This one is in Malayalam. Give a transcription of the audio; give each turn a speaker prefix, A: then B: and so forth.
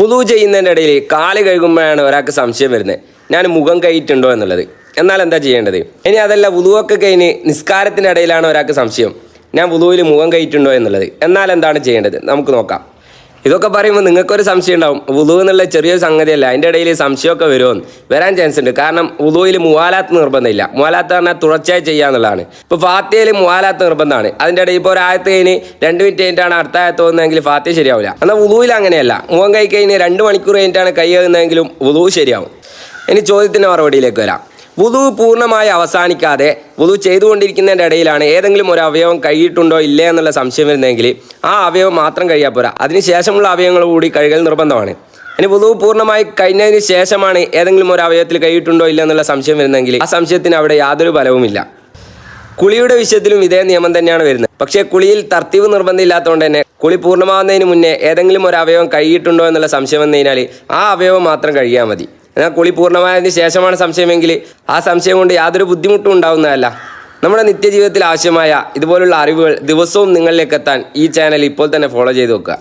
A: വുളു ചെയ്യുന്നതിൻ്റെ ഇടയിൽ കാല് കഴുകുമ്പോഴാണ് ഒരാൾക്ക് സംശയം വരുന്നത്, ഞാൻ മുഖം കഴുകിയിട്ടുണ്ടോ എന്നുള്ളത്. എന്നാൽ എന്താ ചെയ്യേണ്ടത്? ഇനി അതല്ല, വുളുവൊക്കെ കഴിഞ്ഞ് നിസ്കാരത്തിൻ്റെ ഇടയിലാണ് ഒരാൾക്ക് സംശയം, ഞാൻ വുളുവിൽ മുഖം കഴുകിയിട്ടുണ്ടോ എന്നുള്ളത്. എന്നാൽ എന്താണ് ചെയ്യേണ്ടത്? നമുക്ക് നോക്കാം. ഇതൊക്കെ പറയുമ്പോൾ നിങ്ങൾക്കൊരു സംശയം ഉണ്ടാവും, വുളു എന്നുള്ള ചെറിയൊരു സംഗതിയല്ല, അതിൻ്റെ ഇടയിൽ സംശയമൊക്കെ വരുമെന്ന്. വരാൻ ചാൻസ് ഉണ്ട്. കാരണം വുളുവിൽ മുവാലാത്ത് നിർബന്ധമില്ല. മുവാലാത്ത് പറഞ്ഞാൽ തുടർച്ചയായി ചെയ്യാന്നുള്ളതാണ്. ഇപ്പോൾ ഫാത്തിഹയിൽ മുവാലാത്ത് നിർബന്ധമാണ്. അതിൻ്റെ ഇടയിൽ ഇപ്പോൾ ഒരായത്ത് കഴിഞ്ഞ് 2 മിനിറ്റ് കഴിഞ്ഞിട്ടാണ് അടുത്ത ആയത്ത് പോകുന്നതെങ്കിൽ ഫാത്തിഹ ശരിയാവില്ല. എന്നാൽ വുളുവിൽ അങ്ങനെയല്ല. മുഖം കൈ കഴിഞ്ഞ് 2 മണിക്കൂർ കഴിഞ്ഞിട്ടാണ് കൈ കഴുകുന്നതെങ്കിലും വുളു ശരിയാവും. ഇനി ചോദ്യത്തിൻ്റെ മറുപടിയിലേക്ക് വരാം. വുളു പൂർണ്ണമായി അവസാനിക്കാതെ വുളു ചെയ്തുകൊണ്ടിരിക്കുന്നതിൻ്റെ ഇടയിലാണ് ഏതെങ്കിലും ഒരു അവയവം കഴുകിയിട്ടുണ്ടോ ഇല്ലേ എന്നുള്ള സംശയം വരുന്നതെങ്കിൽ ആ അവയവം മാത്രം കഴുകിയാൽ പോരാ, അതിനുശേഷമുള്ള അവയവങ്ങൾ കൂടി കഴുകൽ നിർബന്ധമാണ്. ഇനി വുളു പൂർണ്ണമായി കഴിഞ്ഞതിന് ശേഷമാണ് ഏതെങ്കിലും ഒരു അവയവത്തിൽ കഴുകിയിട്ടുണ്ടോ ഇല്ല എന്നുള്ള സംശയം വരുന്നതെങ്കിൽ ആ സംശയത്തിന് അവിടെ യാതൊരു ഫലവുമില്ല. കുളിയുടെ വിഷയത്തിലും ഇതേ നിയമം തന്നെയാണ് വരുന്നത്. പക്ഷേ കുളിയിൽ തർത്തീവ് നിർബന്ധമില്ലാത്തതുകൊണ്ട് തന്നെ കുളി പൂർണ്ണമാകുന്നതിന് മുന്നേ ഏതെങ്കിലും ഒരു അവയവം കഴുകിയിട്ടുണ്ടോ എന്നുള്ള സംശയം വന്നു കഴിഞ്ഞാൽ ആ അവയവം മാത്രം കഴുകിയാൽ മതി. എന്നാൽ കുളി പൂർണ്ണമായതിന് ശേഷമാണ് സംശയമെങ്കിൽ ആ സംശയം കൊണ്ട് യാതൊരു ബുദ്ധിമുട്ടും ഉണ്ടാവുന്നതല്ല. നമ്മുടെ നിത്യജീവിതത്തിൽ ആവശ്യമായ ഇതുപോലുള്ള അറിവുകൾ ദിവസവും നിങ്ങളിലേക്ക് എത്താൻ ഈ ചാനൽ ഇപ്പോൾ തന്നെ ഫോളോ ചെയ്ത് വെക്കുക.